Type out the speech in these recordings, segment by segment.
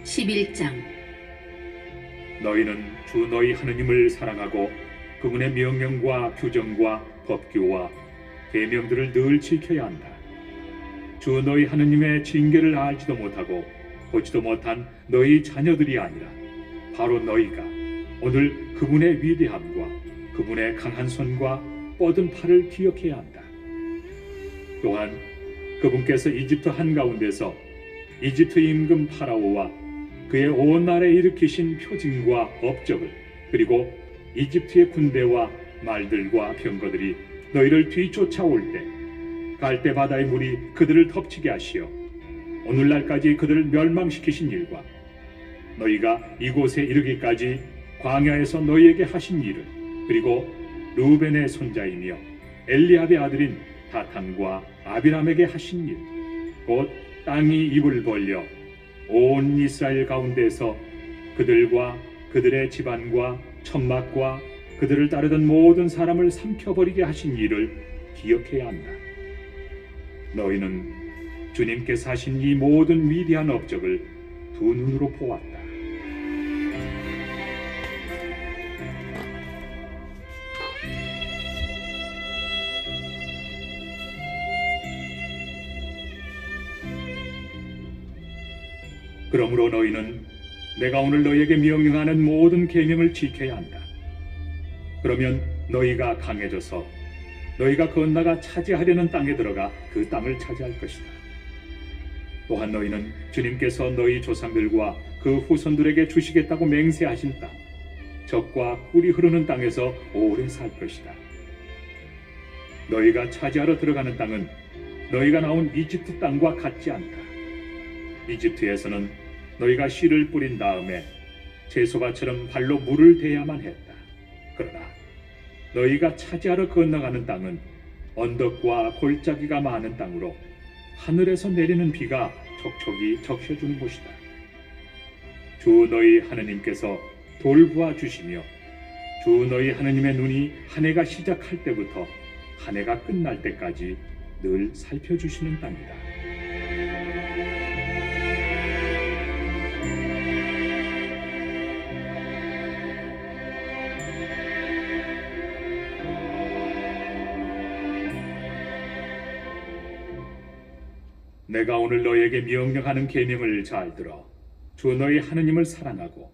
11장. 너희는 주 너희 하느님을 사랑하고 그분의 명령과 규정과 법규와 계명들을 늘 지켜야 한다. 주 너희 하느님의 징계를 알지도 못하고 보지도 못한 너희 자녀들이 아니라 바로 너희가 오늘 그분의 위대함과 그분의 강한 손과 뻗은 팔을 기억해야 한다. 또한 그분께서 이집트 한가운데서 이집트 임금 파라오와 그의 온 나라에 일으키신 표징과 업적을, 그리고 이집트의 군대와 말들과 병거들이 너희를 뒤쫓아올 때 갈대 바다의 물이 그들을 덮치게 하시어 오늘날까지 그들을 멸망시키신 일과 너희가 이곳에 이르기까지 광야에서 너희에게 하신 일을, 그리고 루벤의 손자이며 엘리압의 아들인 다탄과 아비람에게 하신 일, 곧 땅이 입을 벌려 온 이스라엘 가운데서 그들과 그들의 집안과 천막과 그들을 따르던 모든 사람을 삼켜버리게 하신 일을 기억해야 한다. 너희는 주님께서 하신 이 모든 위대한 업적을 두 눈으로 보았다. 그러므로 너희는 내가 오늘 너희에게 명령하는 모든 계명을 지켜야 한다. 그러면 너희가 강해져서 너희가 건너가 차지하려는 땅에 들어가 그 땅을 차지할 것이다. 또한 너희는 주님께서 너희 조상들과 그 후손들에게 주시겠다고 맹세하신 땅, 젖과 꿀이 흐르는 땅에서 오래 살 것이다. 너희가 차지하러 들어가는 땅은 너희가 나온 이집트 땅과 같지 않다. 이집트에서는 너희가 씨를 뿌린 다음에 채소밭처럼 발로 물을 대야만 했다. 그러나 너희가 차지하러 건너가는 땅은 언덕과 골짜기가 많은 땅으로 하늘에서 내리는 비가 촉촉이 적셔주는 곳이다. 주 너희 하느님께서 돌보아 주시며 주 너희 하느님의 눈이 한 해가 시작할 때부터 한 해가 끝날 때까지 늘 살펴주시는 땅이다. 내가 오늘 너희에게 명령하는 계명을 잘 들어 주 너희 하느님을 사랑하고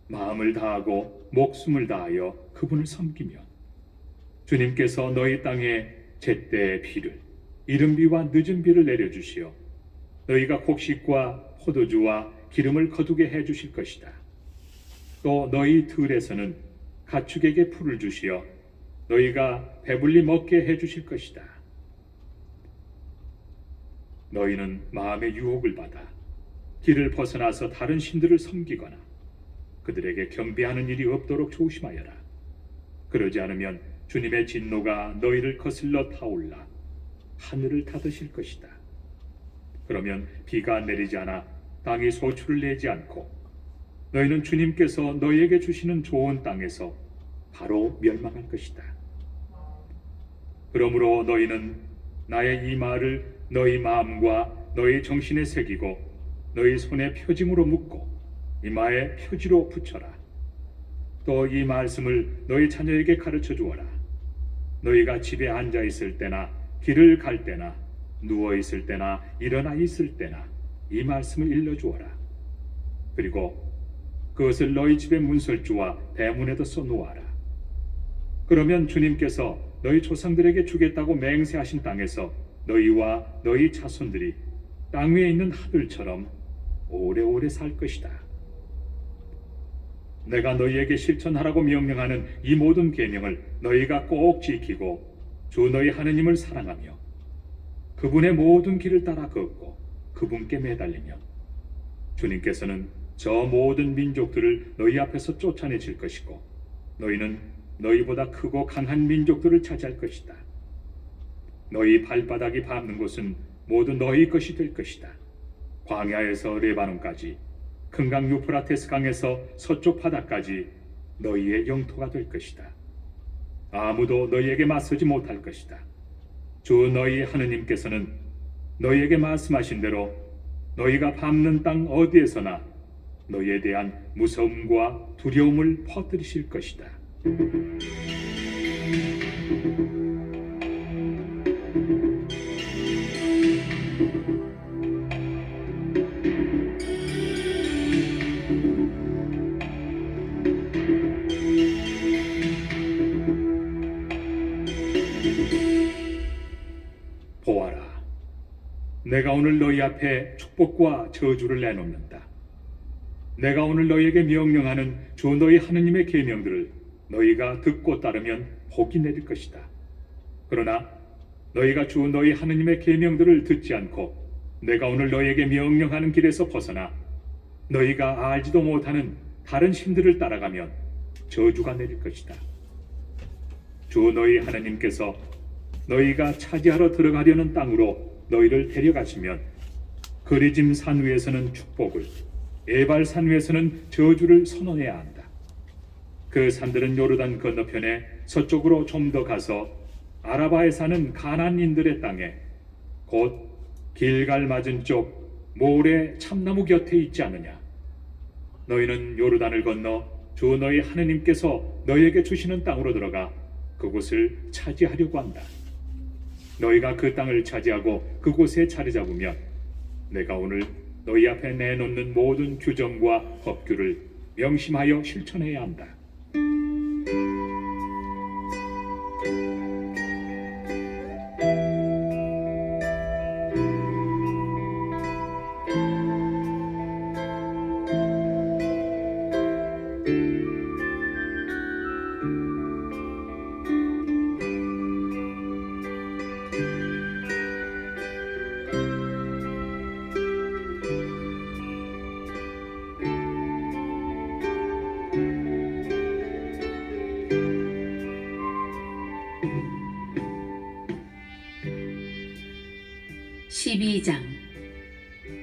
마음을 다하고 목숨을 다하여 그분을 섬기면 주님께서 너희 땅에 제때 비를, 이른 비와 늦은 비를 내려주시어 너희가 곡식과 포도주와 기름을 거두게 해주실 것이다. 또 너희 들에서는 가축에게 풀을 주시어 너희가 배불리 먹게 해주실 것이다. 너희는 마음의 유혹을 받아 길을 벗어나서 다른 신들을 섬기거나 그들에게 경배하는 일이 없도록 조심하여라. 그러지 않으면 주님의 진노가 너희를 거슬러 타올라 하늘을 닫으실 것이다. 그러면 비가 내리지 않아 땅이 소출을 내지 않고 너희는 주님께서 너희에게 주시는 좋은 땅에서 바로 멸망할 것이다. 그러므로 너희는 나의 이 말을 너희 마음과 너희 정신에 새기고 너희 손에 표징으로 묶고 이마에 표지로 붙여라. 또 이 말씀을 너희 자녀에게 가르쳐 주어라. 너희가 집에 앉아 있을 때나 길을 갈 때나 누워 있을 때나 일어나 있을 때나 이 말씀을 일러 주어라. 그리고 그것을 너희 집의 문설주와 대문에도 써 놓아라. 그러면 주님께서 너희 조상들에게 주겠다고 맹세하신 땅에서 너희와 너희 자손들이 땅 위에 있는 하늘처럼 오래오래 살 것이다. 내가 너희에게 실천하라고 명령하는 이 모든 계명을 너희가 꼭 지키고 주 너희 하느님을 사랑하며 그분의 모든 길을 따라 걷고 그분께 매달리면 주님께서는 저 모든 민족들을 너희 앞에서 쫓아내실 것이고 너희는 너희보다 크고 강한 민족들을 차지할 것이다. 너희 발바닥이 밟는 곳은 모두 너희 것이 될 것이다. 광야에서 레바논까지, 금강 유프라테스 강에서 서쪽 바다까지 너희의 영토가 될 것이다. 아무도 너희에게 맞서지 못할 것이다. 주 너희 하느님께서는 너희에게 말씀하신 대로 너희가 밟는 땅 어디에서나 너희에 대한 무서움과 두려움을 퍼뜨리실 것이다. 보아라, 내가 오늘 너희 앞에 축복과 저주를 내놓는다. 내가 오늘 너희에게 명령하는 주 너희 하느님의 계명들을 너희가 듣고 따르면 복이 내릴 것이다. 그러나 너희가 주 너희 하느님의 계명들을 듣지 않고 내가 오늘 너희에게 명령하는 길에서 벗어나 너희가 알지도 못하는 다른 신들을 따라가면 저주가 내릴 것이다. 주 너희 하느님께서 너희가 차지하러 들어가려는 땅으로 너희를 데려가시면 그리짐 산 위에서는 축복을, 에발 산 위에서는 저주를 선언해야 한다. 그 산들은 요르단 건너편에 서쪽으로 좀 더 가서 아라바에 사는 가나안인들의 땅에 곧 길갈 맞은 쪽 모래 참나무 곁에 있지 않느냐. 너희는 요르단을 건너 주 너희 하느님께서 너희에게 주시는 땅으로 들어가 그곳을 차지하려고 한다. 너희가 그 땅을 차지하고 그곳에 자리 잡으면 내가 오늘 너희 앞에 내놓는 모든 규정과 법규를 명심하여 실천해야 한다. 12장.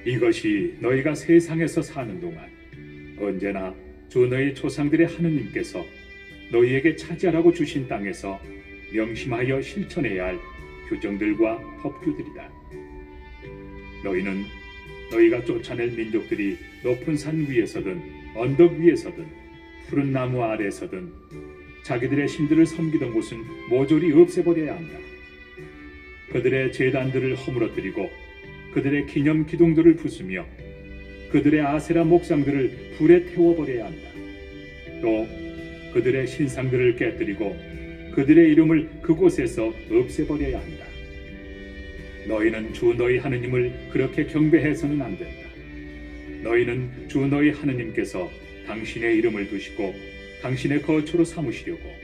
이것이 너희가 세상에서 사는 동안 언제나 주 너희 조상들의 하느님께서 너희에게 차지하라고 주신 땅에서 명심하여 실천해야 할 규정들과 법규들이다. 너희는 너희가 쫓아낼 민족들이 높은 산 위에서든 언덕 위에서든 푸른 나무 아래서든 자기들의 신들을 섬기던 곳은 모조리 없애버려야 한다. 그들의 제단들을 허물어뜨리고 그들의 기념 기둥들을 부수며 그들의 아세라 목상들을 불에 태워버려야 한다. 또 그들의 신상들을 깨뜨리고 그들의 이름을 그곳에서 없애버려야 한다. 너희는 주 너희 하느님을 그렇게 경배해서는 안 된다. 너희는 주 너희 하느님께서 당신의 이름을 두시고 당신의 거처로 삼으시려고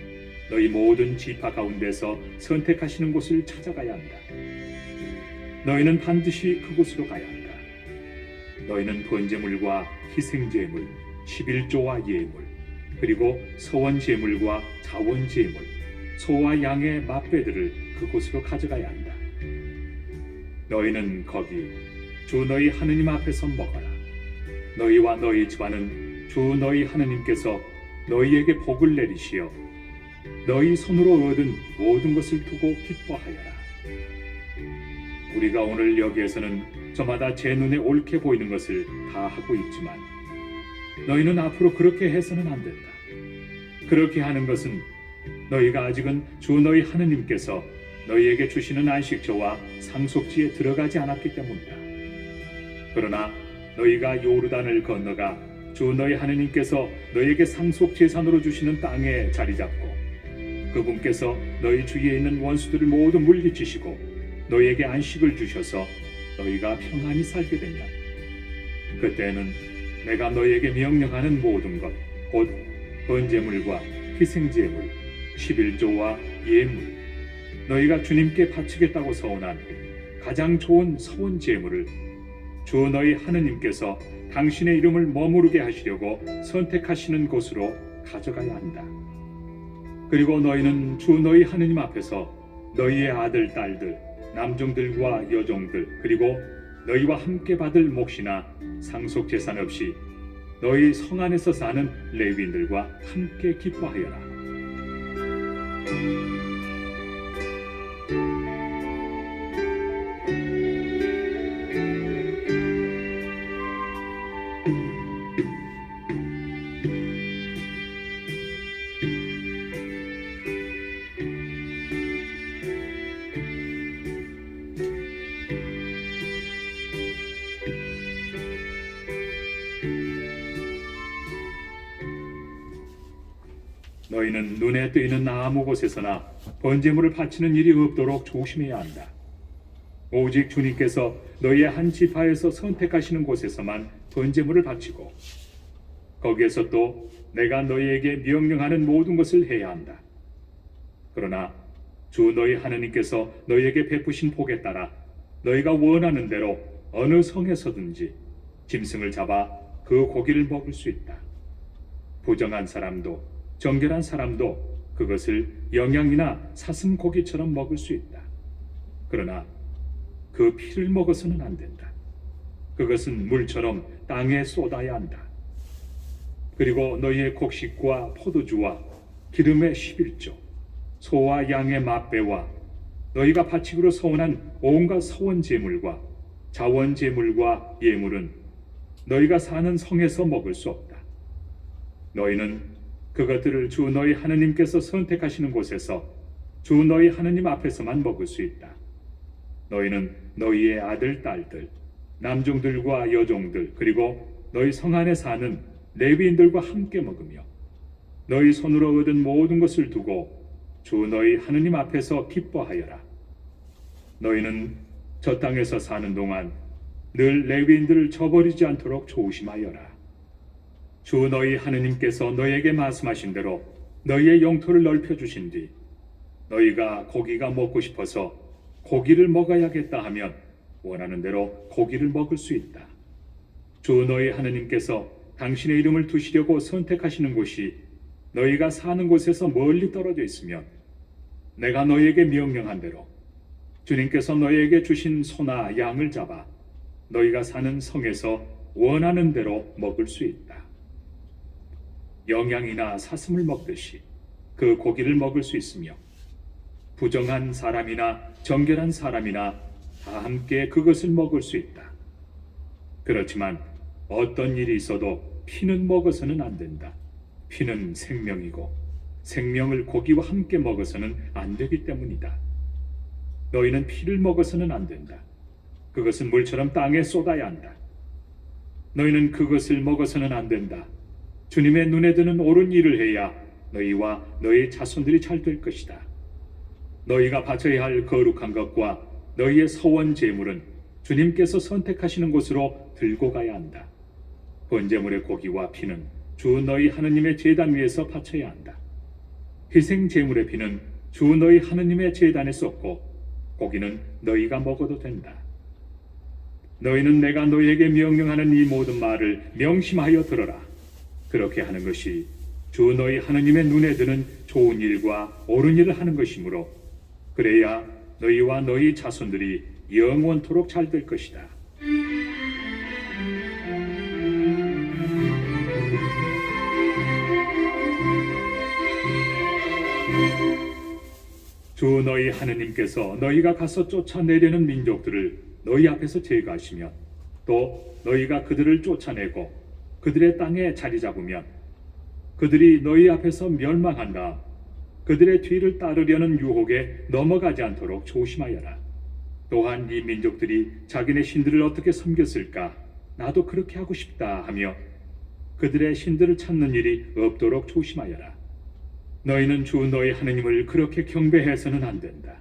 너희 모든 지파 가운데서 선택하시는 곳을 찾아가야 한다. 너희는 반드시 그곳으로 가야 한다. 너희는 번제물과 희생제물, 11조와 예물, 그리고 서원제물과 자원제물, 소와 양의 맛배들을 그곳으로 가져가야 한다. 너희는 거기 주 너희 하느님 앞에서 먹어라. 너희와 너희 집안은 주 너희 하느님께서 너희에게 복을 내리시어 너희 손으로 얻은 모든 것을 두고 기뻐하여라. 우리가 오늘 여기에서는 저마다 제 눈에 옳게 보이는 것을 다 하고 있지만 너희는 앞으로 그렇게 해서는 안 된다. 그렇게 하는 것은 너희가 아직은 주 너희 하느님께서 너희에게 주시는 안식처와 상속지에 들어가지 않았기 때문이다. 그러나 너희가 요르단을 건너가 주 너희 하느님께서 너희에게 상속 재산으로 주시는 땅에 자리 잡고 그분께서 너희 주위에 있는 원수들을 모두 물리치시고 너희에게 안식을 주셔서 너희가 평안히 살게 되면 그때는 내가 너희에게 명령하는 모든 것, 곧 번제물과 희생제물, 11조와 예물, 너희가 주님께 바치겠다고 서원한 가장 좋은 서원제물을 주 너희 하느님께서 당신의 이름을 머무르게 하시려고 선택하시는 곳으로 가져가야 한다. 그리고 너희는 주 너희 하느님 앞에서 너희의 아들, 딸들, 남종들과 여종들, 그리고 너희와 함께 받을 몫이나 상속 재산 없이 너희 성 안에서 사는 레위인들과 함께 기뻐하여라. 너희는 눈에 띄는 아무 곳에서나 번제물을 바치는 일이 없도록 조심해야 한다. 오직 주님께서 너희의 한 지파에서 선택하시는 곳에서만 번제물을 바치고 거기에서 또 내가 너희에게 명령하는 모든 것을 해야 한다. 그러나 주 너희 하나님께서 너희에게 베푸신 복에 따라 너희가 원하는 대로 어느 성에서든지 짐승을 잡아 그 고기를 먹을 수 있다. 부정한 사람도 정결한 사람도 그것을 영양이나 사슴 고기처럼 먹을 수 있다. 그러나 그 피를 먹어서는 안 된다. 그것은 물처럼 땅에 쏟아야 한다. 그리고 너희의 곡식과 포도주와 기름의 11조, 소와 양의 맛배와 너희가 바치기로 서원한 온갖 서원 제물과 자원 제물과 예물은 너희가 사는 성에서 먹을 수 없다. 너희는 그것들을 주 너희 하느님께서 선택하시는 곳에서 주 너희 하느님 앞에서만 먹을 수 있다. 너희는 너희의 아들, 딸들, 남종들과 여종들, 그리고 너희 성 안에 사는 레위인들과 함께 먹으며 너희 손으로 얻은 모든 것을 두고 주 너희 하느님 앞에서 기뻐하여라. 너희는 저 땅에서 사는 동안 늘 레위인들을 저버리지 않도록 조심하여라. 주 너희 하느님께서 너희에게 말씀하신 대로 너희의 영토를 넓혀주신 뒤 너희가 고기가 먹고 싶어서 고기를 먹어야겠다 하면 원하는 대로 고기를 먹을 수 있다. 주 너희 하느님께서 당신의 이름을 두시려고 선택하시는 곳이 너희가 사는 곳에서 멀리 떨어져 있으면 내가 너희에게 명령한 대로 주님께서 너희에게 주신 소나 양을 잡아 너희가 사는 성에서 원하는 대로 먹을 수 있다. 영양이나 사슴을 먹듯이 그 고기를 먹을 수 있으며 부정한 사람이나 정결한 사람이나 다 함께 그것을 먹을 수 있다. 그렇지만 어떤 일이 있어도 피는 먹어서는 안 된다. 피는 생명이고 생명을 고기와 함께 먹어서는 안 되기 때문이다. 너희는 피를 먹어서는 안 된다. 그것은 물처럼 땅에 쏟아야 한다. 너희는 그것을 먹어서는 안 된다. 주님의 눈에 드는 옳은 일을 해야 너희와 너희 자손들이 잘 될 것이다. 너희가 바쳐야 할 거룩한 것과 너희의 서원 제물은 주님께서 선택하시는 곳으로 들고 가야 한다. 번제물의 고기와 피는 주 너희 하느님의 제단 위에서 바쳐야 한다. 희생 제물의 피는 주 너희 하느님의 제단에 쏟고 고기는 너희가 먹어도 된다. 너희는 내가 너희에게 명령하는 이 모든 말을 명심하여 들어라. 그렇게 하는 것이 주 너희 하느님의 눈에 드는 좋은 일과 옳은 일을 하는 것이므로 그래야 너희와 너희 자손들이 영원토록 잘 될 것이다. 주 너희 하느님께서 너희가 가서 쫓아내려는 민족들을 너희 앞에서 제거하시면 또 너희가 그들을 쫓아내고 그들의 땅에 자리 잡으면 그들이 너희 앞에서 멸망한 다음 그들의 뒤를 따르려는 유혹에 넘어가지 않도록 조심하여라. 또한 이 민족들이 자기네 신들을 어떻게 섬겼을까? 나도 그렇게 하고 싶다 하며 그들의 신들을 찾는 일이 없도록 조심하여라. 너희는 주 너희 하느님을 그렇게 경배해서는 안 된다.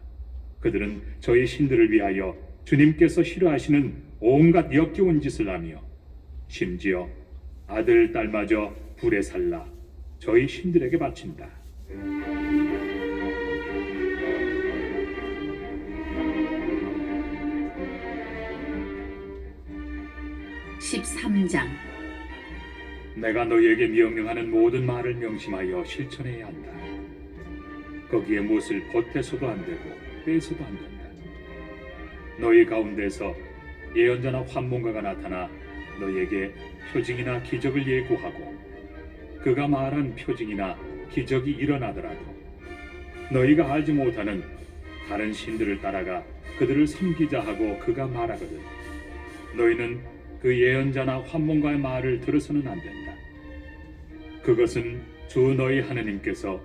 그들은 저희 신들을 위하여 주님께서 싫어하시는 온갖 역겨운 짓을 하며 심지어 아들, 딸마저 불에 살라 저희 신들에게 바친다. 13장 내가 너희에게 명령하는 모든 말을 명심하여 실천해야 한다. 거기에 무엇을 보태서도 안 되고 빼서도 안 된다. 너희 가운데서 예언자나 환문가가 나타나 너희에게 표징이나 기적을 예고하고 그가 말한 표징이나 기적이 일어나더라도 너희가 알지 못하는 다른 신들을 따라가 그들을 섬기자 하고 그가 말하거든 너희는 그 예언자나 환문가의 말을 들어서는 안 된다. 그것은 주 너희 하느님께서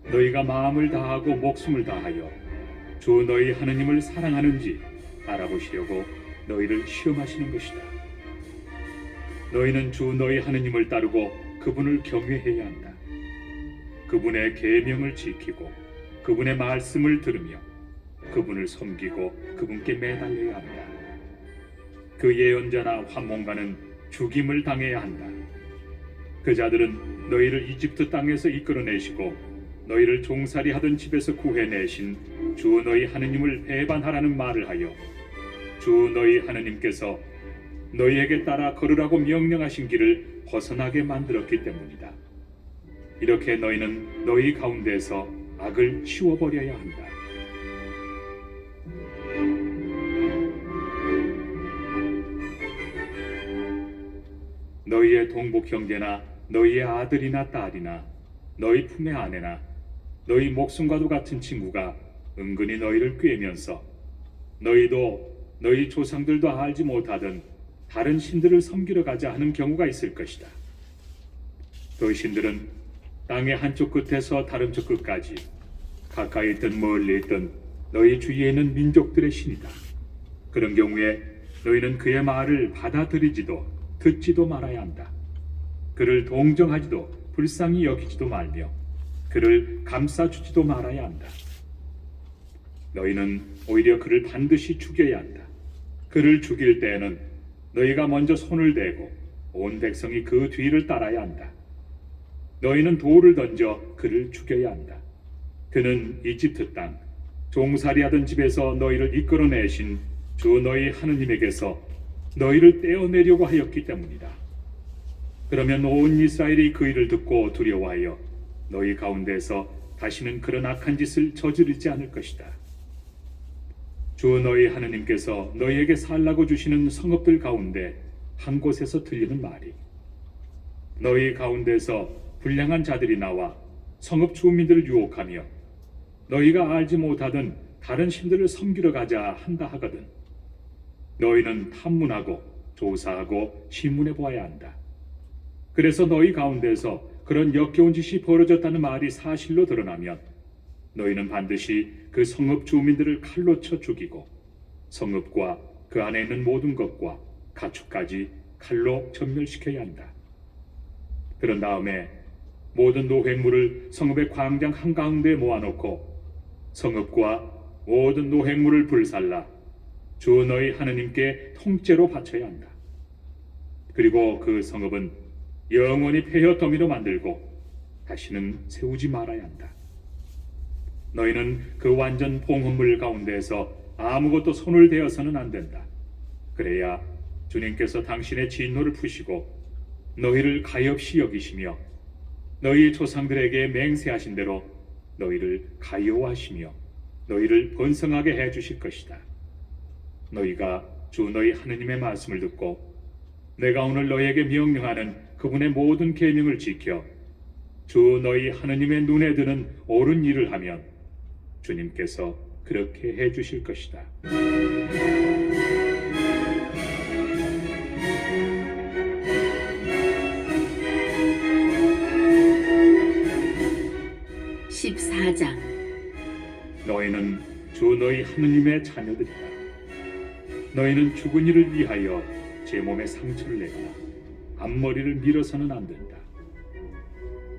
너희가 마음을 다하고 목숨을 다하여 주 너희 하느님을 사랑하는지 알아보시려고 너희를 시험하시는 것이다. 너희는 주 너희 하느님을 따르고 그분을 경외해야 한다. 그분의 계명을 지키고 그분의 말씀을 들으며 그분을 섬기고 그분께 매달려야 한다. 그 예언자나 환몽가는 죽임을 당해야 한다. 그 자들은 너희를 이집트 땅에서 이끌어내시고 너희를 종살이 하던 집에서 구해내신 주 너희 하느님을 배반하라는 말을 하여 주 너희 하느님께서 너희에게 따라 걸으라고 명령하신 길을 벗어나게 만들었기 때문이다. 이렇게 너희는 너희 가운데서 악을 치워버려야 한다. 너희의 동복 형제나 너희의 아들이나 딸이나 너희 품의 아내나 너희 목숨과도 같은 친구가 은근히 너희를 꾀면서 너희도 너희 조상들도 알지 못하던 다른 신들을 섬기러 가자 하는 경우가 있을 것이다. 그 신들은 땅의 한쪽 끝에서 다른 쪽 끝까지 가까이 있든 멀리 있든 너희 주위에 있는 민족들의 신이다. 그런 경우에 너희는 그의 말을 받아들이지도 듣지도 말아야 한다. 그를 동정하지도 불쌍히 여기지도 말며 그를 감싸주지도 말아야 한다. 너희는 오히려 그를 반드시 죽여야 한다. 그를 죽일 때에는 너희가 먼저 손을 대고 온 백성이 그 뒤를 따라야 한다. 너희는 돌을 던져 그를 죽여야 한다. 그는 이집트 땅 종살이하던 집에서 너희를 이끌어내신 주 너희 하느님에게서 너희를 떼어내려고 하였기 때문이다. 그러면 온 이스라엘이 그 일을 듣고 두려워하여 너희 가운데서 다시는 그런 악한 짓을 저지르지 않을 것이다. 주 너희 하느님께서 너희에게 살라고 주시는 성읍들 가운데 한 곳에서 들리는 말이 너희 가운데서 불량한 자들이 나와 성읍 주민들을 유혹하며 너희가 알지 못하던 다른 신들을 섬기러 가자 한다 하거든. 너희는 탐문하고 조사하고 신문해 보아야 한다. 그래서 너희 가운데서 그런 역겨운 짓이 벌어졌다는 말이 사실로 드러나면 너희는 반드시 그 성읍 주민들을 칼로 쳐 죽이고 성읍과 그 안에 있는 모든 것과 가축까지 칼로 전멸시켜야 한다. 그런 다음에 모든 노획물을 성읍의 광장 한가운데에 모아놓고 성읍과 모든 노획물을 불살라 주 너희 하느님께 통째로 바쳐야 한다. 그리고 그 성읍은 영원히 폐허 더미로 만들고 다시는 세우지 말아야 한다. 너희는 그 완전 봉헌물 가운데에서 아무것도 손을 대어서는 안 된다. 그래야 주님께서 당신의 진노를 푸시고 너희를 가엾이 여기시며 너희 조상들에게 맹세하신 대로 너희를 가여워하시며 너희를 번성하게 해주실 것이다. 너희가 주 너희 하느님의 말씀을 듣고 내가 오늘 너희에게 명령하는 그분의 모든 계명을 지켜 주 너희 하느님의 눈에 드는 옳은 일을 하면 주님께서 그렇게 해주실 것이다. (14장) 너희는 주 너희 하느님의 자녀들이다. 너희는 죽은 이를 위하여 제 몸에 상처를 내거나 앞머리를 밀어서는 안 된다.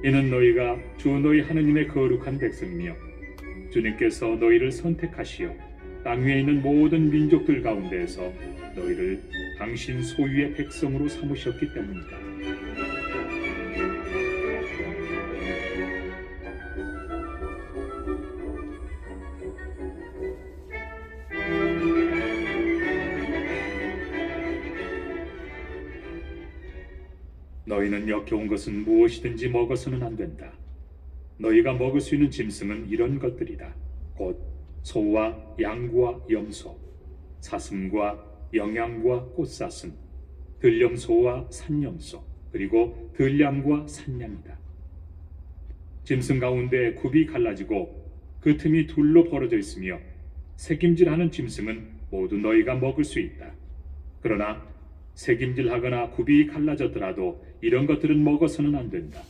이는 너희가 주 너희 하느님의 거룩한 백성이며 주님께서 너희를 선택하시어 땅 위에 있는 모든 민족들 가운데에서 너희를 당신 소유의 백성으로 삼으셨기 때문이다. 너희는 역겨운 것은 무엇이든지 먹어서는 안 된다. 너희가 먹을 수 있는 짐승은 이런 것들이다. 곧 소와 양과 염소, 사슴과 영양과 꽃사슴, 들염소와 산염소, 그리고 들량과 산양이다. 짐승 가운데 굽이 갈라지고 그 틈이 둘로 벌어져 있으며 새김질하는 짐승은 모두 너희가 먹을 수 있다. 그러나 새김질하거나 굽이 갈라졌더라도 이런 것들은 먹어서는 안 된다.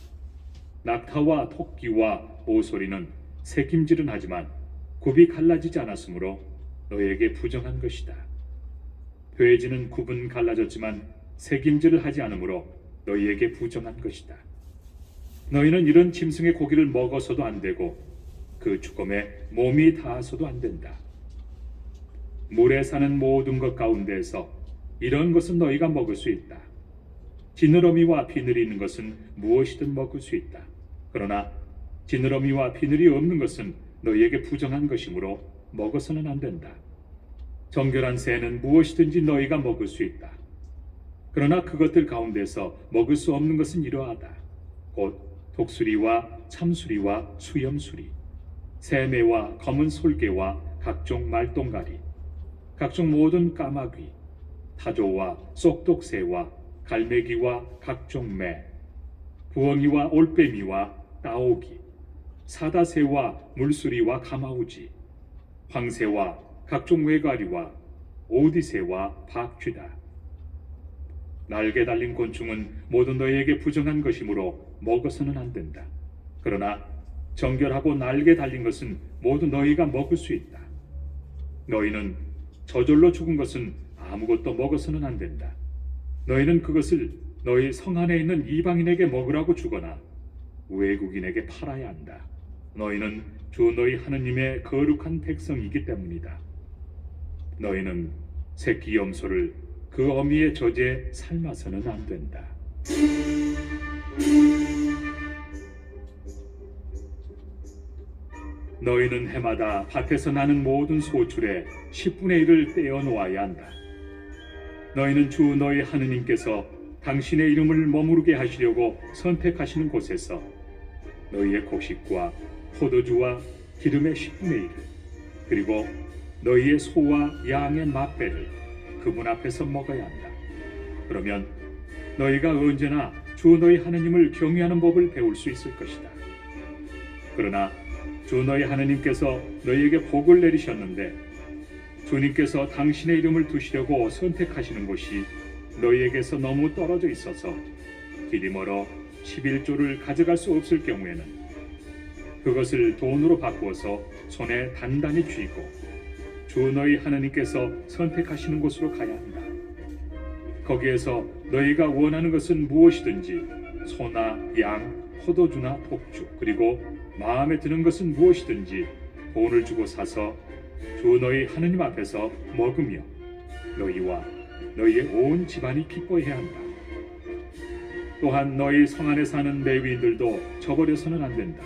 낙타와 토끼와 오소리는 새김질은 하지만 굽이 갈라지지 않았으므로 너희에게 부정한 것이다. 돼지는 굽은 갈라졌지만 새김질을 하지 않으므로 너희에게 부정한 것이다. 너희는 이런 짐승의 고기를 먹어서도 안 되고 그 죽음에 몸이 닿아서도 안 된다. 물에 사는 모든 것 가운데에서 이런 것은 너희가 먹을 수 있다. 지느러미와 비늘이 있는 것은 무엇이든 먹을 수 있다. 그러나 지느러미와 비늘이 없는 것은 너희에게 부정한 것이므로 먹어서는 안 된다. 정결한 새는 무엇이든지 너희가 먹을 수 있다. 그러나 그것들 가운데서 먹을 수 없는 것은 이러하다. 곧 독수리와 참수리와 수염수리, 새매와 검은 솔개와 각종 말똥가리, 각종 모든 까마귀, 타조와 쏙독새와 갈매기와 각종 매, 부엉이와 올빼미와 따오기, 사다새와 물수리와 가마우지, 황새와 각종 외가리와 오디새와 박쥐다. 날개 달린 곤충은 모두 너희에게 부정한 것이므로 먹어서는 안 된다. 그러나 정결하고 날개 달린 것은 모두 너희가 먹을 수 있다. 너희는 저절로 죽은 것은 아무것도 먹어서는 안 된다. 너희는 그것을 너희 성 안에 있는 이방인에게 먹으라고 주거나 외국인에게 팔아야 한다. 너희는 주 너희 하느님의 거룩한 백성이기 때문이다. 너희는 새끼 염소를 그 어미의 젖에 삶아서는 안 된다. 너희는 해마다 밭에서 나는 모든 소출의 10분의 1을 떼어 놓아야 한다. 너희는 주 너희 하느님께서 당신의 이름을 머무르게 하시려고 선택하시는 곳에서 너희의 곡식과 포도주와 기름의 10분의 1을 그리고 너희의 소와 양의 맛배를 그분 앞에서 먹어야 한다. 그러면 너희가 언제나 주 너희 하느님을 경외하는 법을 배울 수 있을 것이다. 그러나 주 너희 하느님께서 너희에게 복을 내리셨는데 주님께서 당신의 이름을 두시려고 선택하시는 곳이 너희에게서 너무 떨어져 있어서 길이 멀어 11조를 가져갈 수 없을 경우에는 그것을 돈으로 바꾸어서 손에 단단히 쥐고 주 너희 하느님께서 선택하시는 곳으로 가야 한다. 거기에서 너희가 원하는 것은 무엇이든지 소나 양, 포도주나 독주 그리고 마음에 드는 것은 무엇이든지 돈을 주고 사서 주 너희 하느님 앞에서 먹으며 너희와 너희의 온 집안이 기뻐해야 한다. 또한 너희 성 안에 사는 레위인들도 저버려서는 안 된다.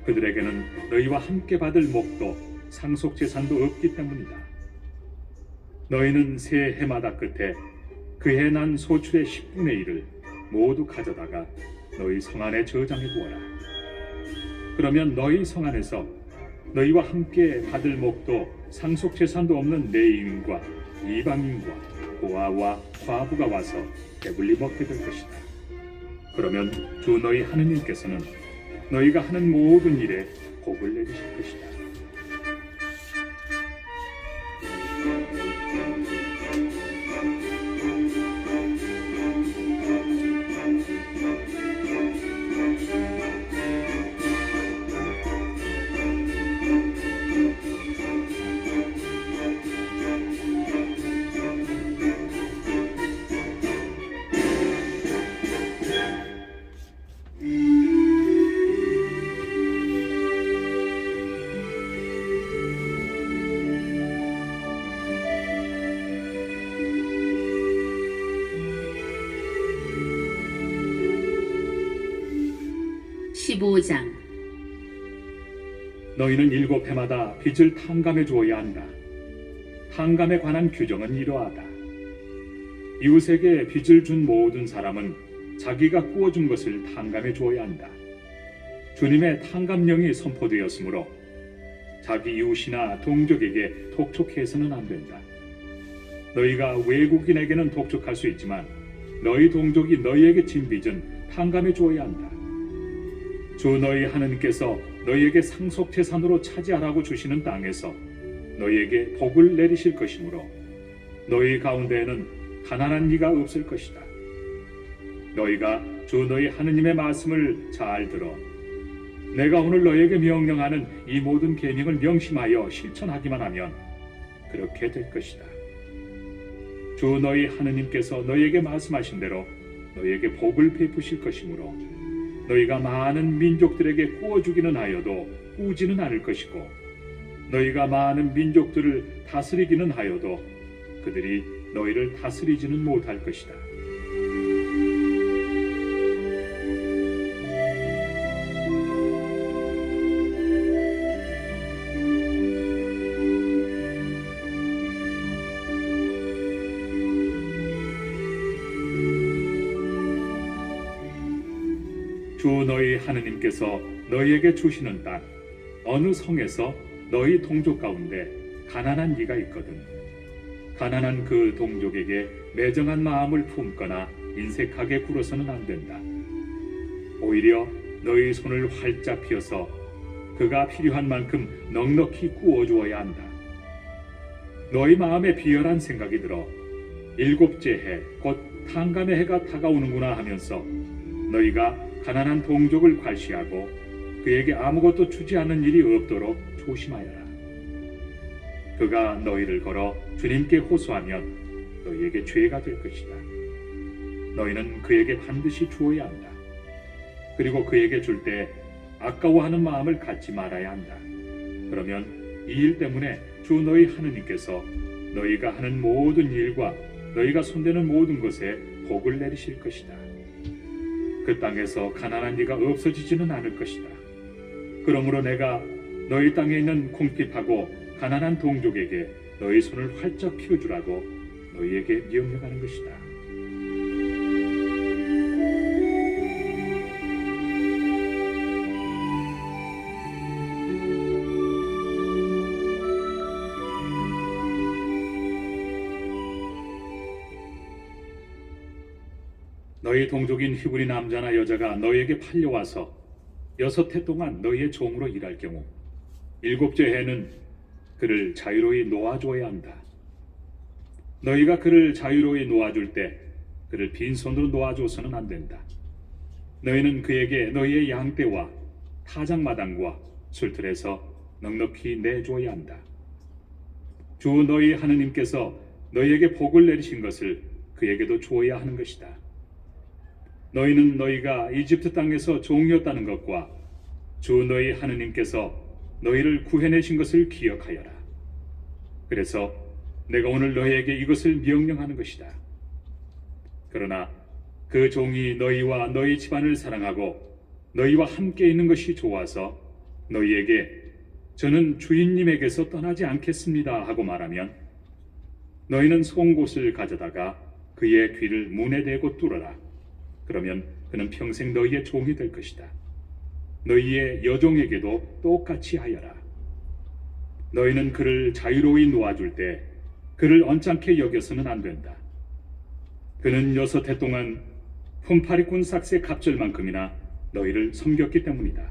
그들에게는 너희와 함께 받을 목도 상속 재산도 없기 때문이다. 너희는 새 해마다 끝에 그 해 난 소출의 10분의 1을 모두 가져다가 너희 성 안에 저장해 두어라. 그러면 너희 성 안에서 너희와 함께 받을 목도 상속 재산도 없는 레위인과 이방인과 고아와 과부가 와서 배불리 먹게 될 것이다. 그러면 주 너희 하느님께서는 너희가 하는 모든 일에 복을 내리실 것이다. (15장) 너희는 7해마다 빚을 탕감해 주어야 한다. 탕감에 관한 규정은 이러하다. 이웃에게 빚을 준 모든 사람은 자기가 구워준 것을 탕감해 주어야 한다. 주님의 탕감령이 선포되었으므로 자기 이웃이나 동족에게 독촉해서는 안 된다. 너희가 외국인에게는 독촉할 수 있지만 너희 동족이 너희에게 진 빚은 탕감해 주어야 한다. 주 너희 하느님께서 너희에게 상속 재산으로 차지하라고 주시는 땅에서 너희에게 복을 내리실 것이므로 너희 가운데에는 가난한 이가 없을 것이다. 너희가 주 너희 하느님의 말씀을 잘 들어 내가 오늘 너희에게 명령하는 이 모든 계명을 명심하여 실천하기만 하면 그렇게 될 것이다. 주 너희 하느님께서 너희에게 말씀하신 대로 너희에게 복을 베푸실 것이므로 너희가 많은 민족들에게 구워주기는 하여도 꾸지는 않을 것이고 너희가 많은 민족들을 다스리기는 하여도 그들이 너희를 다스리지는 못할 것이다. 주 너희 하느님께서 너희에게 주시는 땅 어느 성에서 너희 동족 가운데 가난한 이가 있거든 가난한 그 동족에게 매정한 마음을 품거나 인색하게 굴어서는 안 된다. 오히려 너희 손을 활짝 펴서 그가 필요한 만큼 넉넉히 구워주어야 한다. 너희 마음에 비열한 생각이 들어 일곱째 해 곧 탕감의 해가 다가오는구나 하면서 너희가 가난한 동족을 괄시하고 그에게 아무것도 주지 않는 일이 없도록 조심하여라. 그가 너희를 걸어 주님께 호소하면 너희에게 죄가 될 것이다. 너희는 그에게 반드시 주어야 한다. 그리고 그에게 줄 때 아까워하는 마음을 갖지 말아야 한다. 그러면 이 일 때문에 주 너희 하느님께서 너희가 하는 모든 일과 너희가 손대는 모든 것에 복을 내리실 것이다. 그 땅에서 가난한 이가 없어지지는 않을 것이다. 그러므로 내가 너희 땅에 있는 궁핍하고 가난한 동족에게 너희 손을 활짝 펴주라고 너희에게 명령하는 것이다. 너희 동족인 히브리 남자나 여자가 너희에게 팔려와서 6해 동안 너희의 종으로 일할 경우 7째 해는 그를 자유로이 놓아줘야 한다. 너희가 그를 자유로이 놓아줄 때 그를 빈손으로 놓아줘서는 안 된다. 너희는 그에게 너희의 양떼와 타작마당과 술틀에서 넉넉히 내줘야 한다. 주 너희 하느님께서 너희에게 복을 내리신 것을 그에게도 주어야 하는 것이다. 너희는 너희가 이집트 땅에서 종이었다는 것과 주 너희 하느님께서 너희를 구해내신 것을 기억하여라. 그래서 내가 오늘 너희에게 이것을 명령하는 것이다. 그러나 그 종이 너희와 너희 집안을 사랑하고 너희와 함께 있는 것이 좋아서 너희에게 저는 주인님에게서 떠나지 않겠습니다 하고 말하면 너희는 송곳을 가져다가 그의 귀를 문에 대고 뚫어라. 그러면 그는 평생 너희의 종이 될 것이다. 너희의 여종에게도 똑같이 하여라. 너희는 그를 자유로이 놓아줄 때 그를 언짢게 여겨서는 안 된다. 그는 6해 동안 흠파리꾼 삭새 갑절만큼이나 너희를 섬겼기 때문이다.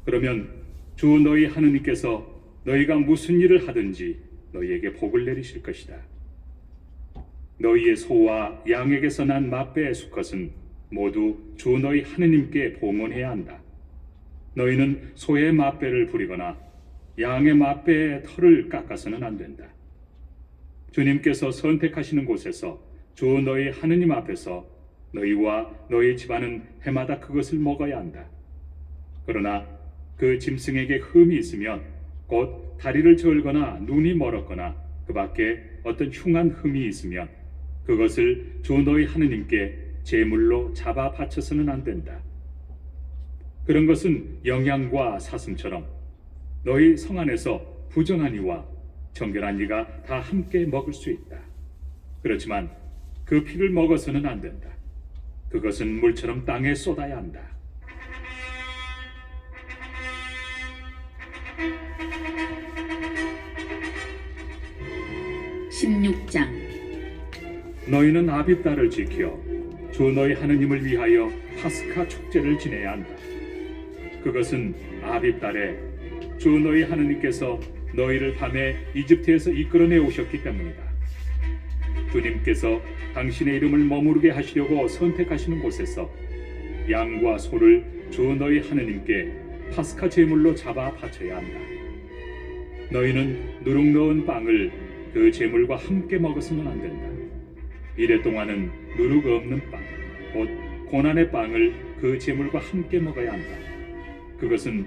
그러면 주 너희 하느님께서 너희가 무슨 일을 하든지 너희에게 복을 내리실 것이다. 너희의 소와 양에게서 난 맛배의 수컷은 모두 주 너희 하느님께 봉헌해야 한다. 너희는 소의 맛배를 부리거나 양의 맛배의 털을 깎아서는 안 된다. 주님께서 선택하시는 곳에서 주 너희 하느님 앞에서 너희와 너희 집안은 해마다 그것을 먹어야 한다. 그러나 그 짐승에게 흠이 있으면 곧 다리를 절거나 눈이 멀었거나 그 밖에 어떤 흉한 흠이 있으면 그것을 주 너희 하느님께 제물로 잡아 바쳐서는 안 된다. 그런 것은 영양과 사슴처럼 너희 성 안에서 부정한 이와 정결한 이가 다 함께 먹을 수 있다. 그렇지만 그 피를 먹어서는 안 된다. 그것은 물처럼 땅에 쏟아야 한다. (16장) 너희는 아빕달을 지켜 주 너희 하느님을 위하여 파스카 축제를 지내야 한다. 그것은 아빕달에 주 너희 하느님께서 너희를 밤에 이집트에서 이끌어내 오셨기 때문이다. 주님께서 당신의 이름을 머무르게 하시려고 선택하시는 곳에서 양과 소를 주 너희 하느님께 파스카 제물로 잡아 바쳐야 한다. 너희는 누룩 넣은 빵을 그 제물과 함께 먹어서는 안 된다. 이래 동안은 누룩 없는 빵, 곧 고난의 빵을 그 제물과 함께 먹어야 한다. 그것은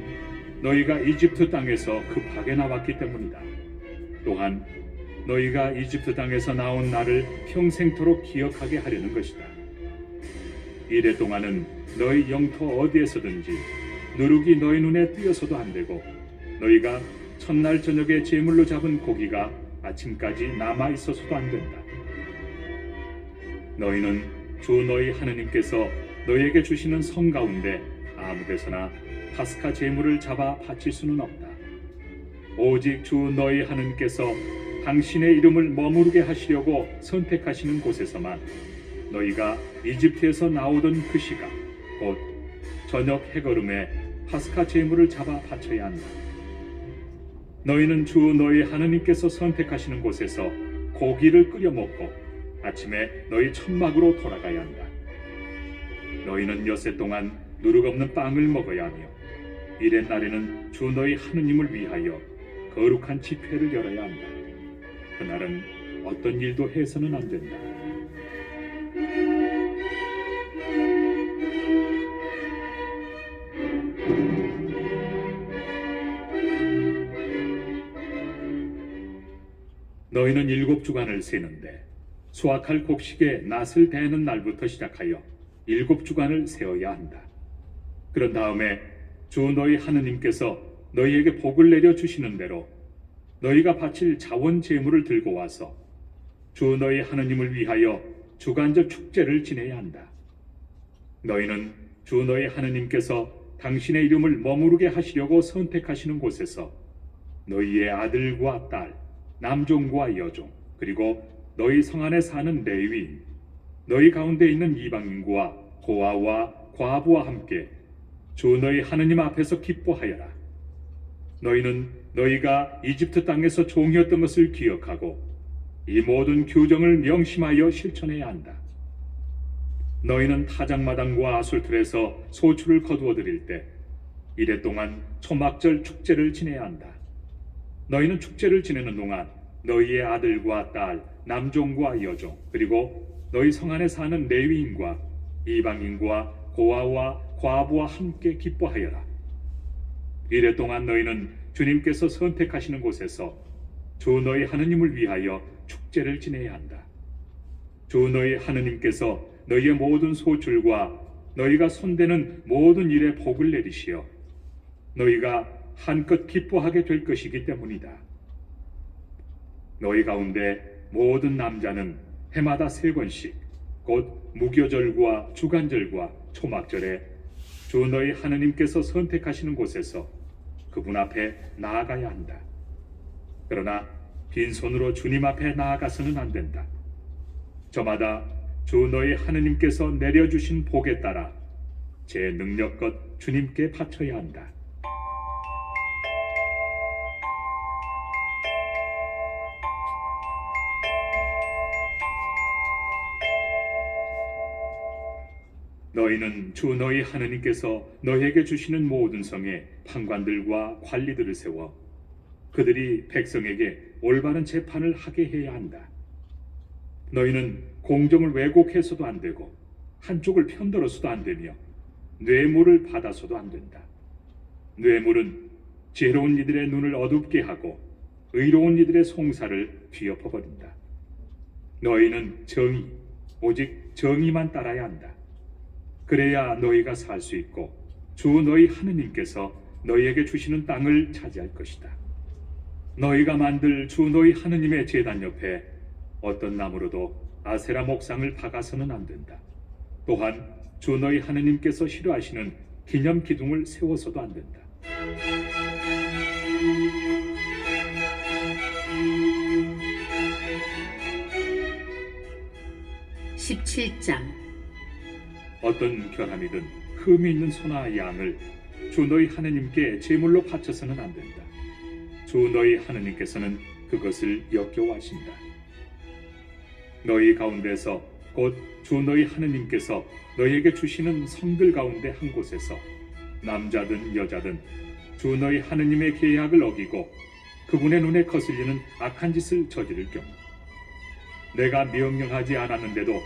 너희가 이집트 땅에서 급하게 나왔기 때문이다. 또한 너희가 이집트 땅에서 나온 날을 평생토록 기억하게 하려는 것이다. 이래 동안은 너희 영토 어디에서든지 누룩이 너희 눈에 띄어서도 안 되고, 너희가 첫날 저녁에 제물로 잡은 고기가 아침까지 남아 있어서도 안 된다. 너희는 주 너희 하느님께서 너희에게 주시는 성 가운데 아무데서나 파스카 제물을 잡아 바칠 수는 없다. 오직 주 너희 하느님께서 당신의 이름을 머무르게 하시려고 선택하시는 곳에서만 너희가 이집트에서 나오던 그 시각, 곧 저녁 해거름에 파스카 제물을 잡아 바쳐야 한다. 너희는 주 너희 하느님께서 선택하시는 곳에서 고기를 끓여 먹고 아침에 너희 천막으로 돌아가야 한다. 너희는 엿새 동안 누룩 없는 빵을 먹어야 하며, 이렛 날에는 주 너희 하느님을 위하여 거룩한 집회를 열어야 한다. 그날은 어떤 일도 해서는 안 된다. 너희는 7주간을 세는데 수확할 곡식에 낫을 베는 날부터 시작하여 7주간을 세어야 한다. 그런 다음에 주 너희 하느님께서 너희에게 복을 내려 주시는 대로 너희가 바칠 자원 제물을 들고 와서 주 너희 하느님을 위하여 주간절 축제를 지내야 한다. 너희는 주 너희 하느님께서 당신의 이름을 머무르게 하시려고 선택하시는 곳에서 너희의 아들과 딸, 남종과 여종, 그리고 너희 성 안에 사는 레위인, 너희 가운데 있는 이방인과 고아와 과부와 함께 주 너희 하느님 앞에서 기뻐하여라. 너희는 너희가 이집트 땅에서 종이었던 것을 기억하고 이 모든 규정을 명심하여 실천해야 한다. 너희는 타작마당과 아술틀에서 소출을 거두어 드릴 때 이래 동안 초막절 축제를 지내야 한다. 너희는 축제를 지내는 동안 너희의 아들과 딸, 남종과 여종, 그리고 너희 성 안에 사는 레위인과 이방인과 고아와 과부와 함께 기뻐하여라. 이래 동안 너희는 주님께서 선택하시는 곳에서 주 너희 하느님을 위하여 축제를 지내야 한다. 주 너희 하느님께서 너희의 모든 소출과 너희가 손대는 모든 일에 복을 내리시어 너희가 한껏 기뻐하게 될 것이기 때문이다. 너희 가운데 모든 남자는 해마다 3번씩 곧 무교절과 주간절과 초막절에 주 너희 하느님께서 선택하시는 곳에서 그분 앞에 나아가야 한다. 그러나 빈손으로 주님 앞에 나아가서는 안 된다. 저마다 주 너희 하느님께서 내려주신 복에 따라 제 능력껏 주님께 바쳐야 한다. 너희는 주 너희 하느님께서 너희에게 주시는 모든 성에 판관들과 관리들을 세워 그들이 백성에게 올바른 재판을 하게 해야 한다. 너희는 공정을 왜곡해서도 안 되고 한쪽을 편들어서도 안 되며 뇌물을 받아서도 안 된다. 뇌물은 지혜로운 이들의 눈을 어둡게 하고 의로운 이들의 송사를 뒤엎어버린다. 너희는 정의, 오직 정의만 따라야 한다. 그래야 너희가 살 수 있고 주 너희 하느님께서 너희에게 주시는 땅을 차지할 것이다. 너희가 만들 주 너희 하느님의 제단 옆에 어떤 나무로도 아세라 목상을 박아서는 안 된다. 또한 주 너희 하느님께서 싫어하시는 기념 기둥을 세워서도 안 된다. 17장 어떤 결함이든 흠이 있는 소나 양을 주 너희 하느님께 제물로 바쳐서는 안 된다. 주 너희 하느님께서는 그것을 역겨워하신다. 너희 가운데서 곧 주 너희 하느님께서 너희에게 주시는 성들 가운데 한 곳에서 남자든 여자든 주 너희 하느님의 계약을 어기고 그분의 눈에 거슬리는 악한 짓을 저지를 경우 내가 명령하지 않았는데도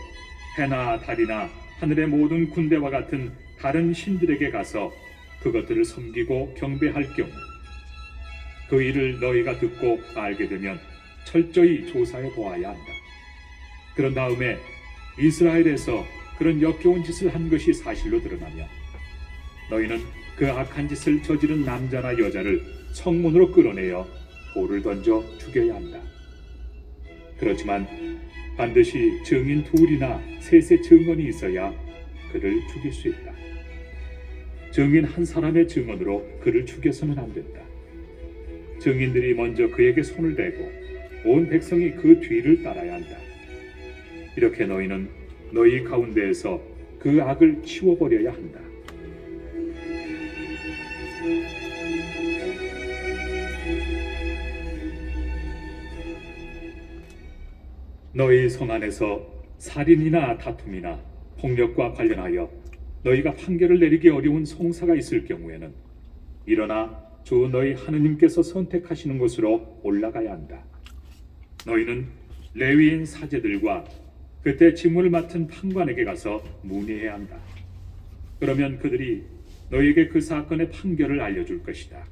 해나 달이나 하늘의 모든 군대와 같은 다른 신들에게 가서 그것들을 섬기고 경배할 경우 그 일을 너희가 듣고 알게 되면 철저히 조사해 보아야 한다. 그런 다음에 이스라엘에서 그런 역겨운 짓을 한 것이 사실로 드러나면 너희는 그 악한 짓을 저지른 남자나 여자를 성문으로 끌어내어 돌을 던져 죽여야 한다. 그렇지만 반드시 증인 둘이나 셋의 증언이 있어야 그를 죽일 수 있다. 증인 한 사람의 증언으로 그를 죽여서는 안 된다. 증인들이 먼저 그에게 손을 대고 온 백성이 그 뒤를 따라야 한다. 이렇게 너희는 너희 가운데에서 그 악을 치워버려야 한다. 너희 성 안에서 살인이나 다툼이나 폭력과 관련하여 너희가 판결을 내리기 어려운 송사가 있을 경우에는 일어나 주 너희 하느님께서 선택하시는 곳으로 올라가야 한다. 너희는 레위인 사제들과 그때 직무를 맡은 판관에게 가서 문의해야 한다. 그러면 그들이 너희에게 그 사건의 판결을 알려줄 것이다.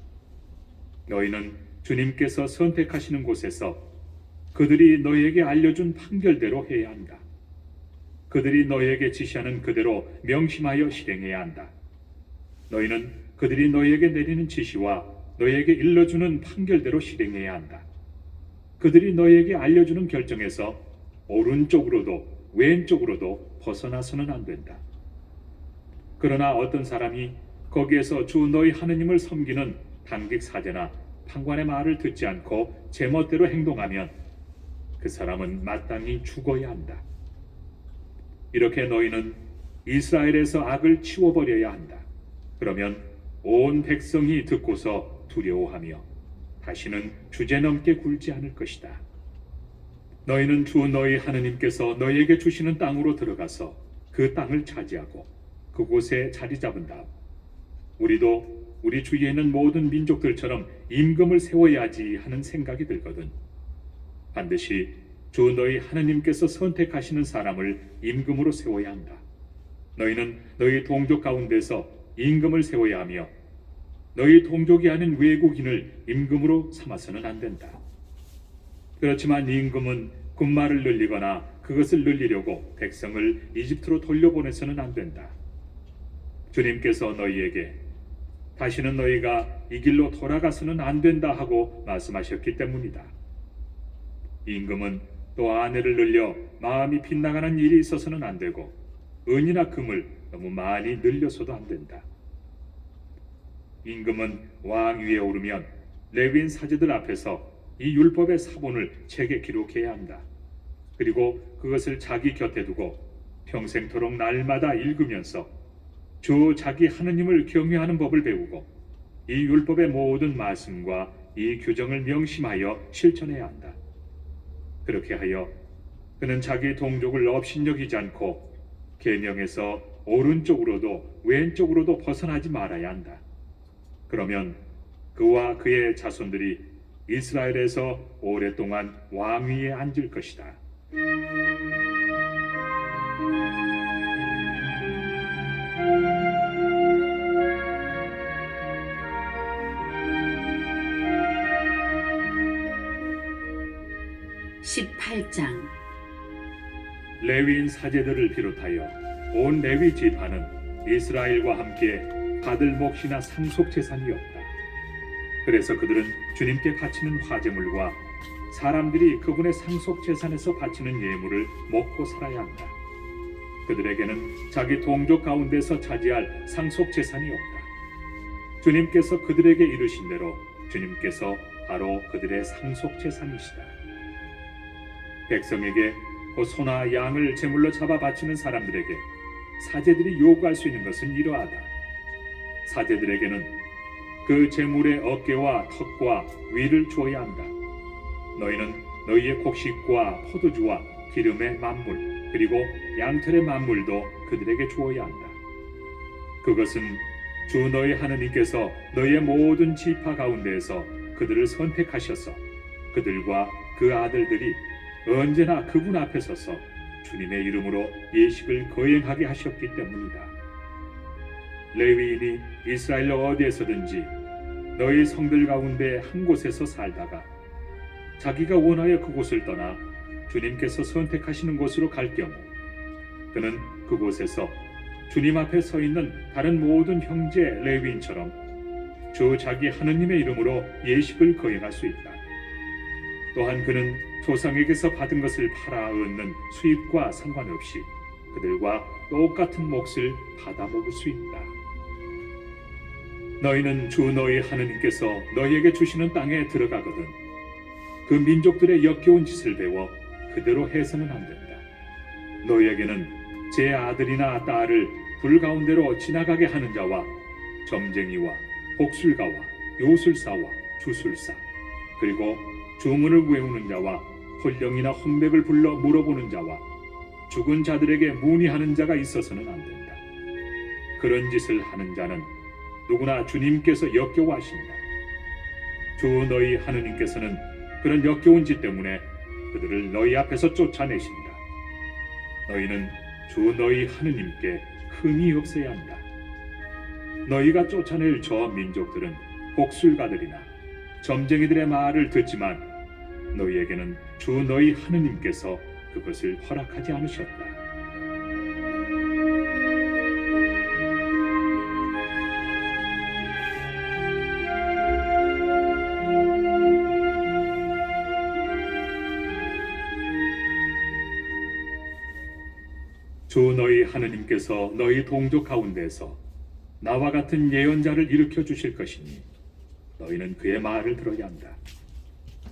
너희는 주님께서 선택하시는 곳에서 그들이 너희에게 알려준 판결대로 해야 한다. 그들이 너희에게 지시하는 그대로 명심하여 실행해야 한다. 너희는 그들이 너희에게 내리는 지시와 너희에게 일러주는 판결대로 실행해야 한다. 그들이 너희에게 알려주는 결정에서 오른쪽으로도 왼쪽으로도 벗어나서는 안 된다. 그러나 어떤 사람이 거기에서 주 너희 하느님을 섬기는 당직 사제나 판관의 말을 듣지 않고 제멋대로 행동하면 그 사람은 마땅히 죽어야 한다. 이렇게 너희는 이스라엘에서 악을 치워버려야 한다. 그러면 온 백성이 듣고서 두려워하며 다시는 주제넘게 굴지 않을 것이다. 너희는 주 너희 하느님께서 너희에게 주시는 땅으로 들어가서 그 땅을 차지하고 그곳에 자리 잡은 다음 우리도 우리 주위에 있는 모든 민족들처럼 임금을 세워야지 하는 생각이 들거든. 반드시 주 너희 하느님께서 선택하시는 사람을 임금으로 세워야 한다. 너희는 너희 동족 가운데서 임금을 세워야 하며 너희 동족이 아닌 외국인을 임금으로 삼아서는 안 된다. 그렇지만 임금은 군마를 늘리거나 그것을 늘리려고 백성을 이집트로 돌려보내서는 안 된다. 주님께서 너희에게 다시는 너희가 이 길로 돌아가서는 안 된다 하고 말씀하셨기 때문이다. 임금은 또 아내를 늘려 마음이 빗나가는 일이 있어서는 안 되고 은이나 금을 너무 많이 늘려서도 안 된다. 임금은 왕 위에 오르면 레위인 사제들 앞에서 이 율법의 사본을 책에 기록해야 한다. 그리고 그것을 자기 곁에 두고 평생토록 날마다 읽으면서 주 자기 하느님을 경외하는 법을 배우고 이 율법의 모든 말씀과 이 규정을 명심하여 실천해야 한다. 그렇게 하여 그는 자기 동족을 업신여기지 않고 계명에서 오른쪽으로도 왼쪽으로도 벗어나지 말아야 한다. 그러면 그와 그의 자손들이 이스라엘에서 오랫동안 왕위에 앉을 것이다. (18장) 레위인 사제들을 비롯하여 온 레위 지파는 이스라엘과 함께 받을 몫이나 상속 재산이 없다. 그래서 그들은 주님께 바치는 화제물과 사람들이 그분의 상속 재산에서 바치는 예물을 먹고 살아야 한다. 그들에게는 자기 동족 가운데서 차지할 상속 재산이 없다. 주님께서 그들에게 이르신 대로 주님께서 바로 그들의 상속 재산이시다. 백성에게 그 소나 양을 제물로 잡아 바치는 사람들에게 사제들이 요구할 수 있는 것은 이러하다. 사제들에게는 그 제물의 어깨와 턱과 위를 주어야 한다. 너희는 너희의 곡식과 포도주와 기름의 만물 그리고 양털의 만물도 그들에게 주어야 한다. 그것은 주 너희 하느님께서 너희의 모든 지파 가운데에서 그들을 선택하셔서 그들과 그 아들들이 언제나 그분 앞에 서서 주님의 이름으로 예식을 거행하게 하셨기 때문이다. 레위인이 이스라엘 어디에서든지 너희 성들 가운데 한 곳에서 살다가 자기가 원하여 그곳을 떠나 주님께서 선택하시는 곳으로 갈 경우 그는 그곳에서 주님 앞에 서 있는 다른 모든 형제 레위인처럼 주 자기 하느님의 이름으로 예식을 거행할 수 있다. 또한 그는 조상에게서 받은 것을 팔아 얻는 수입과 상관없이 그들과 똑같은 몫을 받아 먹을 수 있다. 너희는 주 너희 하느님께서 너희에게 주시는 땅에 들어가거든 그 민족들의 역겨운 짓을 배워 그대로 해서는 안 된다. 너희에게는 제 아들이나 딸을 불 가운데로 지나가게 하는 자와 점쟁이와 복술가와 요술사와 주술사 그리고 주문을 외우는 자와 홀령이나 혼백을 불러 물어보는 자와 죽은 자들에게 문의하는 자가 있어서는 안 된다. 그런 짓을 하는 자는 누구나 주님께서 역겨워하신다. 주 너희 하느님께서는 그런 역겨운 짓 때문에 그들을 너희 앞에서 쫓아내신다. 너희는 주 너희 하느님께 흠이 없어야 한다. 너희가 쫓아낼 저 민족들은 복술가들이나 점쟁이들의 말을 듣지만 너희에게는 주 너희 하느님께서 그것을 허락하지 않으셨다. 주 너희 하느님께서 너희 동족 가운데서 나와 같은 예언자를 일으켜 주실 것이니 너희는 그의 말을 들어야 한다.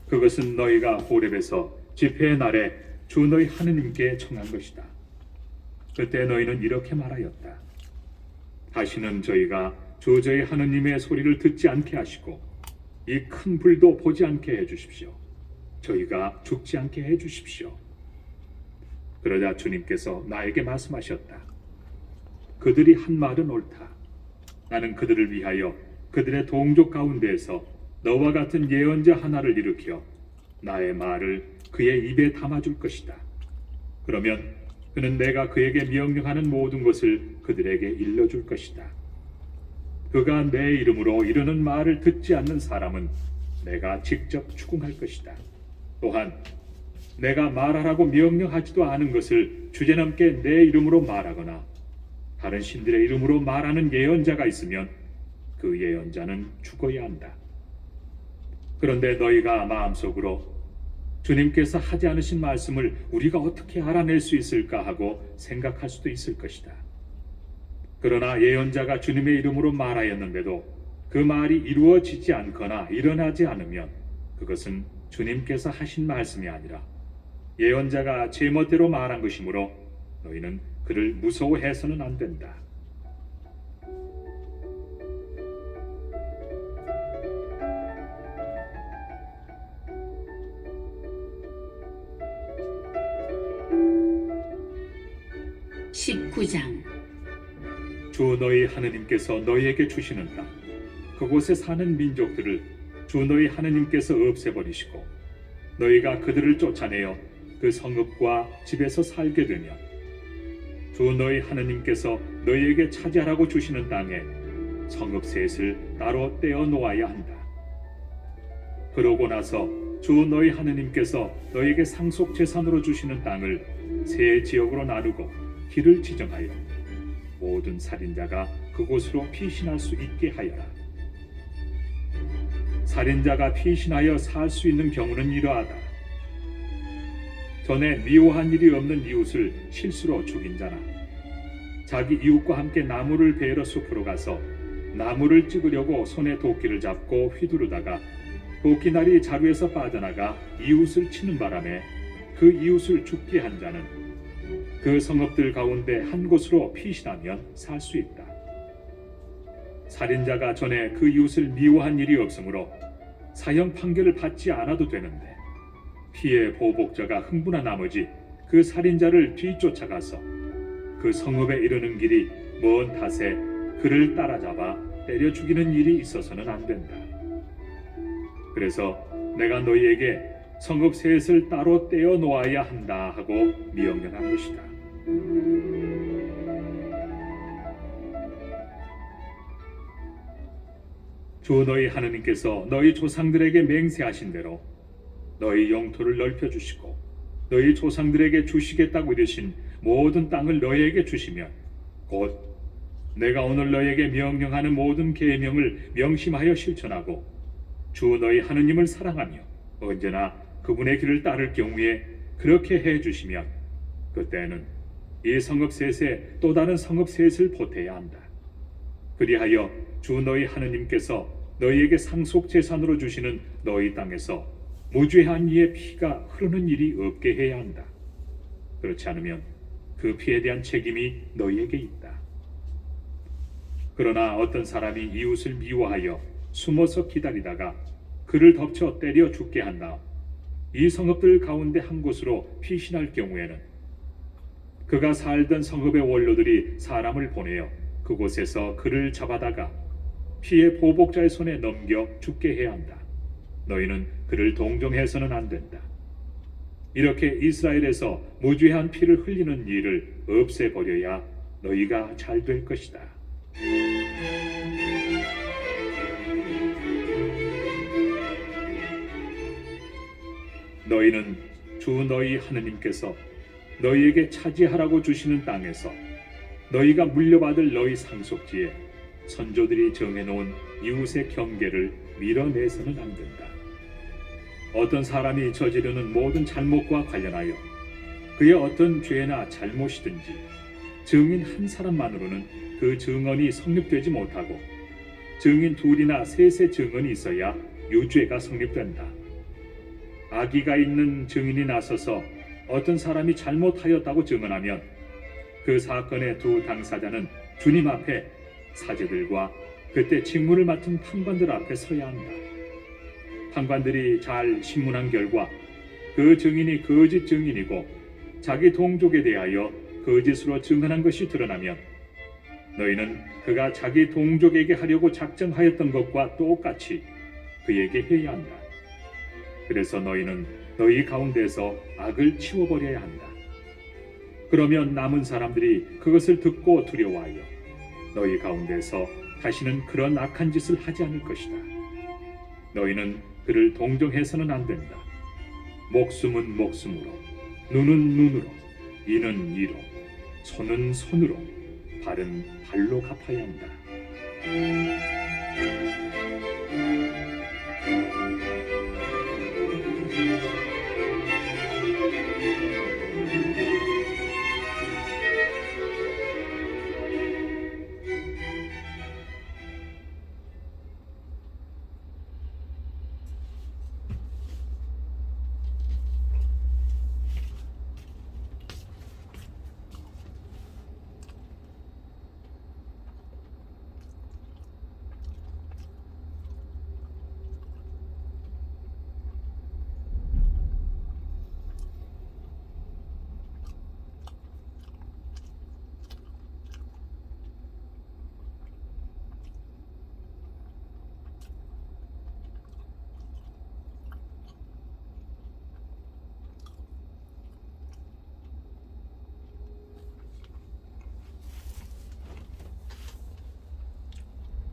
그것은 너희가 호렙에서 집회의 날에 주 너희 하느님께 청한 것이다. 그때 너희는 이렇게 말하였다. 다시는 저희가 주 저희 하느님의 소리를 듣지 않게 하시고 이 큰 불도 보지 않게 해주십시오. 저희가 죽지 않게 해주십시오. 그러자 주님께서 나에게 말씀하셨다. 그들이 한 말은 옳다. 나는 그들을 위하여 그들의 동족 가운데에서 너와 같은 예언자 하나를 일으켜 나의 말을 그의 입에 담아줄 것이다. 그러면 그는 내가 그에게 명령하는 모든 것을 그들에게 일러줄 것이다. 그가 내 이름으로 이르는 말을 듣지 않는 사람은 내가 직접 추궁할 것이다. 또한 내가 말하라고 명령하지도 않은 것을 주제넘게 내 이름으로 말하거나 다른 신들의 이름으로 말하는 예언자가 있으면 그 예언자는 죽어야 한다. 그런데 너희가 마음속으로 주님께서 하지 않으신 말씀을 우리가 어떻게 알아낼 수 있을까 하고 생각할 수도 있을 것이다. 그러나 예언자가 주님의 이름으로 말하였는데도 그 말이 이루어지지 않거나 일어나지 않으면 그것은 주님께서 하신 말씀이 아니라 예언자가 제멋대로 말한 것이므로 너희는 그를 무서워해서는 안 된다. (19장) 주 너희 하느님께서 너희에게 주시는 땅 그곳에 사는 민족들을 주 너희 하느님께서 없애버리시고 너희가 그들을 쫓아내어 그 성읍과 집에서 살게 되면 주 너희 하느님께서 너희에게 차지하라고 주시는 땅에 성읍 셋을 따로 떼어 놓아야 한다. 그러고 나서 주 너희 하느님께서 너희에게 상속 재산으로 주시는 땅을 세 지역으로 나누고 길을 지정하여 모든 살인자가 그곳으로 피신할 수 있게 하여라. 살인자가 피신하여 살 수 있는 경우는 이러하다. 전에 미워한 일이 없는 이웃을 실수로 죽인 자나 자기 이웃과 함께 나무를 베러 숲으로 가서 나무를 찍으려고 손에 도끼를 잡고 휘두르다가 도끼날이 자루에서 빠져나가 이웃을 치는 바람에 그 이웃을 죽게 한 자는 그 성읍들 가운데 한 곳으로 피신하면 살 수 있다. 살인자가 전에 그 이웃을 미워한 일이 없으므로 사형 판결을 받지 않아도 되는데 피해 보복자가 흥분한 나머지 그 살인자를 뒤쫓아가서 그 성읍에 이르는 길이 먼 탓에 그를 따라잡아 때려 죽이는 일이 있어서는 안 된다. 그래서 내가 너희에게 성읍 셋을 따로 떼어 놓아야 한다 하고 명령한 것이다. 주 너희 하느님께서 너희 조상들에게 맹세하신 대로 너희 영토를 넓혀 주시고 너희 조상들에게 주시겠다고 이르신 모든 땅을 너희에게 주시면 곧 내가 오늘 너희에게 명령하는 모든 계명을 명심하여 실천하고 주 너희 하느님을 사랑하며 언제나 그분의 길을 따를 경우에 그렇게 해 주시면 그때는 이 성읍 셋에 또 다른 성읍 셋을 보태야 한다. 그리하여 주 너희 하느님께서 너희에게 상속 재산으로 주시는 너희 땅에서 무죄한 이의 피가 흐르는 일이 없게 해야 한다. 그렇지 않으면 그 피에 대한 책임이 너희에게 있다. 그러나 어떤 사람이 이웃을 미워하여 숨어서 기다리다가 그를 덮쳐 때려 죽게 한 다음 이 성읍들 가운데 한 곳으로 피신할 경우에는 그가 살던 성읍의 원로들이 사람을 보내어 그곳에서 그를 잡아다가 피의 보복자의 손에 넘겨 죽게 해야 한다. 너희는 그를 동정해서는 안 된다. 이렇게 이스라엘에서 무죄한 피를 흘리는 일을 없애버려야 너희가 잘 될 것이다. 너희는 주 너희 하느님께서 너희에게 차지하라고 주시는 땅에서 너희가 물려받을 너희 상속지에 선조들이 정해놓은 이웃의 경계를 밀어내서는 안 된다. 어떤 사람이 저지르는 모든 잘못과 관련하여 그의 어떤 죄나 잘못이든지 증인 한 사람만으로는 그 증언이 성립되지 못하고 증인 둘이나 셋의 증언이 있어야 유죄가 성립된다. 악의가 있는 증인이 나서서 어떤 사람이 잘못하였다고 증언하면 그 사건의 두 당사자는 주님 앞에 사제들과 그때 직무를 맡은 판관들 앞에 서야 한다. 판관들이 잘 신문한 결과 그 증인이 거짓 증인이고 자기 동족에 대하여 거짓으로 증언한 것이 드러나면 너희는 그가 자기 동족에게 하려고 작정하였던 것과 똑같이 그에게 해야 한다. 그래서 너희는 너희 가운데서 악을 치워버려야 한다. 그러면 남은 사람들이 그것을 듣고 두려워하여 너희 가운데서 다시는 그런 악한 짓을 하지 않을 것이다. 너희는 그를 동정해서는 안 된다. 목숨은 목숨으로, 눈은 눈으로, 이는 이로, 손은 손으로, 발은 발로 갚아야 한다.